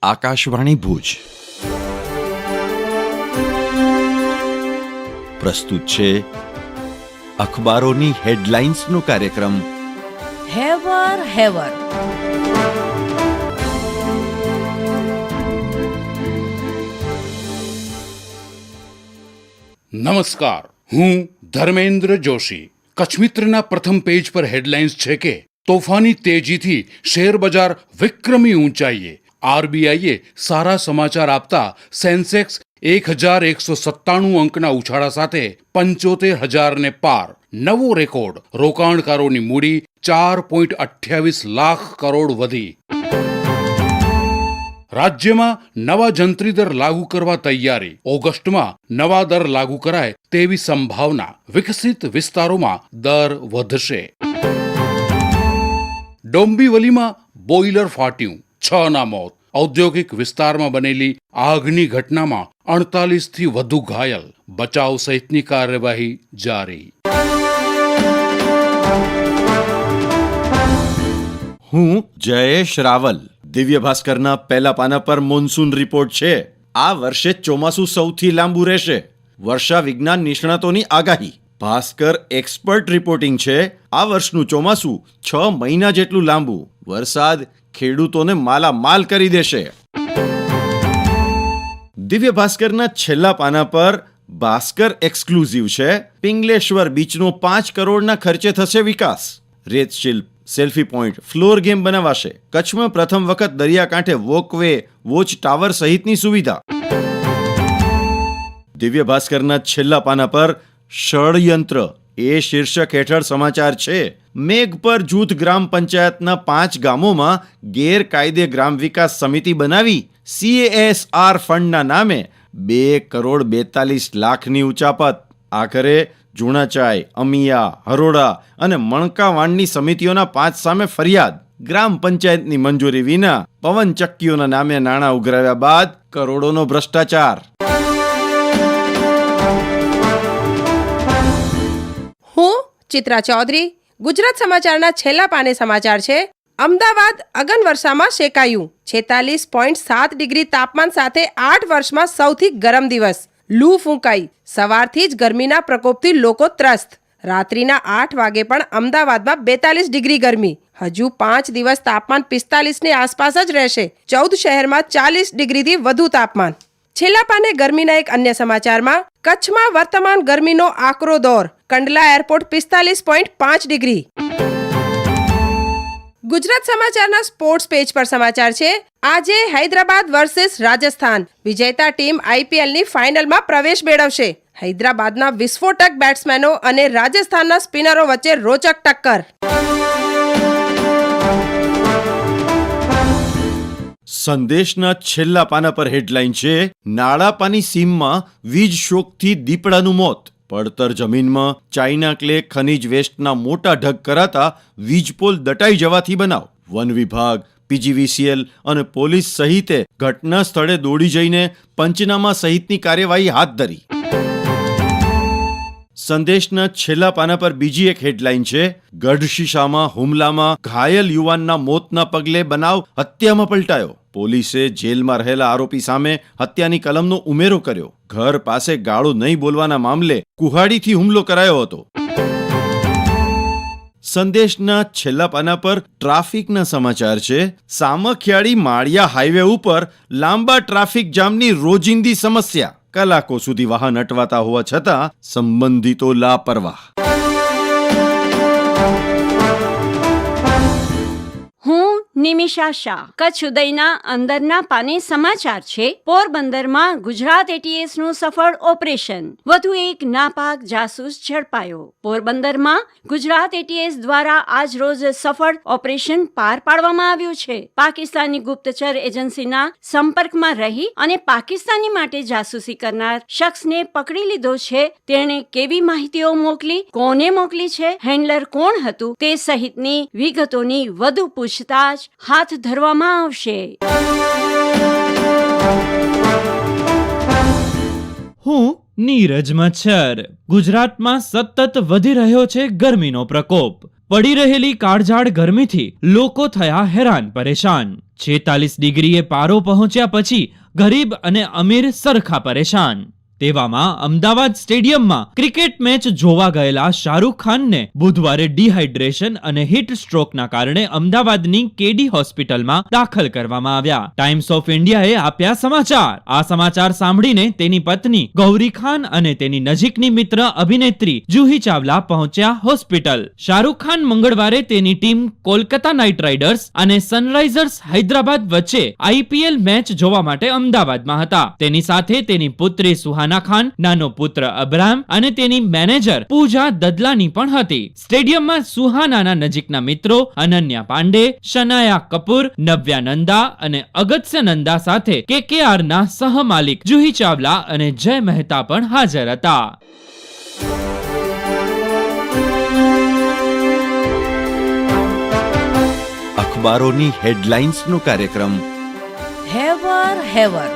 આકાશવાણી ભુજ પ્રસ્તુત છે અખબારોની હેડલાઇન્સનો કાર્યક્રમ હેવર હેવર. નમસ્કાર, હું ધર્મેન્દ્ર જોશી. કચ્છ મિત્રના પ્રથમ પેજ પર હેડલાઇન્સ છે કે તોફાની તેજીથી શેર બજાર વિક્રમી ઊંચાઈએ. આરબીઆઈએ સારા સમાચાર આપતા સેન્સેક્સ 1197 અંકના ઉછાળા સાથે 75,000ને પાર. નવો રેકોર્ડ. રોકાણકારોની મૂડી 4.28 લાખ કરોડ વધી. રાજ્યમાં નવા જંત્રી દર લાગુ કરવા તૈયારી. ઓગસ્ટમાં નવા દર લાગુ કરાય તેવી સંભાવના. વિકસિત વિસ્તારોમાં દર વધશે. ડોંબીવલીમાં બોઇલર ફાટ્યું, 6ના મોત. ઔદ્યોગિક વિસ્તારમાં બનેલી આગની ઘટનામાં 48થી વધુ ઘાયલ. બચાવ સહિતની કાર્યવાહી જારી. હું જયેશ રાવલ. દિવ્ય ભાસ્કરના પહેલા પાના પર મોન્સૂન રિપોર્ટ છે. આ વર્ષે ચોમાસું સૌથી લાંબુ રહેશે. વર્ષા વિજ્ઞાન નિષ્ણાતોની આગાહી. ભાસ્કર એક્સપર્ટ રિપોર્ટિંગ છે. આ વર્ષનું ચોમાસું 6 મહિના જેટલું લાંબુ. વરસાદ ખેડૂતોને માલામાલ કરી દેશે. દિવ્ય ભાસ્કરના છેલ્લા પાના પર ભાસ્કર એક્સક્લુઝિવ છે. પિંગલેશ્વર બીચનો 5 કરોડના ખર્ચે થશે વિકાસ. રેતશિલ્પ, સેલ્ફી પોઈન્ટ, ફ્લોર ગેમ બનાવાશે. કચ્છમાં પ્રથમ વખત દરિયાકાંઠે વોકવે, વોચ ટાવર સહિતની સુવિધા. દિવ્ય ભાસ્કરના છેલ્લા પાના પર ષડયંત્ર એ શીર્ષક હેઠળ સમાચાર છે. મેઘ પર જૂથ ગ્રામ પંચાયતના 5 ગામોમાં ગેરકાયદે ગ્રામ વિકાસ સમિતિ બનાવી CSR ફંડના નામે 2,42 લાખની ઉચાપત. આખરે જુણાચાઈ, અમિયા, હરોડા અને મણકાવાણની સમિતિઓના 5 સામે ફરિયાદ. ગ્રામ પંચાયતની મંજૂરી વિના પવનચક્કીઓના નામે નાણાં ઉઘરાવ્યા બાદ કરોડોનો ભ્રષ્ટાચાર. હું ચિત્રા ચૌધરી. ગુજરાત સમાચારના છેલ્લા પાને સમાચાર છે. અમદાવાદ અગનવર્ષામાં શેકાયું. 46.7 ડિગ્રી તાપમાન સાથે 8 વર્ષમાં સૌથી ગરમ દિવસ. લૂ ફૂંકાઈ. સવારથી જ ગરમીના પ્રકોપથી લોકો ત્રસ્ત. રાત્રિના 8 વાગે પણ અમદાવાદમાં 42 ડિગ્રી ગરમી. હજુ 5 દિવસ તાપમાન 45ની આસપાસ જ રહેશે. 14 શહેરમાં 40 ડિગ્રીથી વધુ તાપમાન. છેલ્લા પાને ગરમીના એક અન્ય સમાચારમાં કચ્છમાં વર્તમાન ગરમીનો આકરો દોર. Kandla airport 45.5 degree. ગુજરાત સમાચારના સ્પોર્ટ્સ પેજ પર સમાચાર છે. આજે હૈદરાબાદ વર્સેસ રાજસ્થાન. વિજેતા ટીમ IPLની ફાઇનલમાં પ્રવેશ મેળવશે. હૈદરાબાદના વિસ્ફોટક બેટ્સમેનો અને રાજસ્થાનના સ્પિનરો વચ્ચે રોચક ટક્કર. સંદેશના છેલ્લા પાના પર હેડલાઇન છે. નાળાપાની સીમમાં વીજ શોકથી દીપડાનું મોત. પડતર જમીનમાં ચાઇના ક્લે ખનીજ વેસ્ટના મોટા ઢગ કરાતા વીજપોલ દટાઈ જવાથી બનાવ. વન વિભાગ, PGVCL અને પોલીસ સહિતે ઘટના સ્થળે દોડી જઈને પંચનામા સહિતની કાર્યવાહી હાથ ધરી. સંદેશના છેલ્લા પાના પર બીજી એક હેડલાઇન છે. ગઢશીશામાં હુમલામાં ઘાયલ યુવાનના મોતના પગલે બનાવ હત્યામાં પલટાયો. પોલીસે જેલમાં રહેલા આરોપી સામે હત્યાની કલમનો ઉમેરો કર્યો. ઘર પાસે ગાળો નહીં બોલવાના મામલે કુહાડીથી હુમલો કરાયો હતો. સંદેશના છેલ્લા પાના પર ટ્રાફિકના સમાચાર છે. સામખિયાળી માળિયા હાઈવે ઉપર લાંબા ટ્રાફિક જામની રોજિંદી સમસ્યા. કલાકો સુધી વાહન અટવાતા હોવા છતાં સંબંધિતો લાપરવાહ. હું નિમિષા શાહ. કચ્છ ઉદયના અંદરના પાને સમાચાર છે. પોરબંદરમાં ગુજરાત ATSનું સફળ ઓપરેશન. વધુ એક નાપાક જાસૂસ ઝડપાયો. પોરબંદરમાં ગુજરાત ATS દ્વારા આજ રોજ સફળ ઓપરેશન પાર પાડવામાં આવ્યું છે. પાકિસ્તાની ગુપ્તચર એજન્સીના સંપર્કમાં રહી અને પાકિસ્તાની માટે જાસૂસી કરનાર શખ્સને પકડી લીધો છે. તેણે કેવી માહિતીઓ મોકલી, કોને મોકલી છે, હેન્ડલર કોણ હતું તે સહિતની વિગતોની વધુ પૂછતાછ હાથ ધરવામાં આવશે. હું નીરજ મચ્છર. ગુજરાતમાં સતત વધી રહ્યો છે ગરમીનો પ્રકોપ. પડી રહેલી કાળઝાળ ગરમીથી લોકો થયા હેરાન પરેશાન. 46 ડિગ્રીએ પારો પહોંચ્યા પછી ગરીબ અને અમીર સરખા પરેશાન. તેવામાં અમદાવાદ સ્ટેડિયમમાં ક્રિકેટ મેચ જોવા ગયેલા શાહરૂખ ખાનને બુધવારે ડિહાઇડ્રેશન અને હીટ સ્ટ્રોકના કારણે અમદાવાદની કેડી હોસ્પિટલમાં દાખલ કરવામાં આવ્યા. ટાઈમ્સ ઓફ ઇન્ડિયાએ આપ્યા સમાચાર. આ સમાચાર સાંભળીને તેની પત્ની ગૌરી ખાન અને તેની નજીકની મિત્ર અભિનેત્રી જુહી ચાવલા પહોંચ્યા હોસ્પિટલ. શાહરૂખ ખાન મંગળવારે તેની ટીમ કોલકાતા નાઇટ રાઇડર્સ અને સનરાઇઝર્સ હૈદરાબાદ વચ્ચે આઈપીએલ મેચ જોવા માટે અમદાવાદમાં હતા. તેની સાથે તેની પુત્રી સુહાના ખાન, નાનો પુત્ર અબ્રામ અને તેની મેનેજર પૂજા દદલાની પણ હતી. સ્ટેડિયમમાં સુહાનાના નજીકના મિત્રો અનન્યા પાંડે, શનાયા કપૂર, નવ્યા નંદા અને અગત્ય નંદા સાથે કેકેઆરના સહમાલિક જુહી ચાવલા અને જય મહેતા પણ હાજર હતા. અખબારોની હેડલાઇન્સનો કાર્યક્રમ હેવર.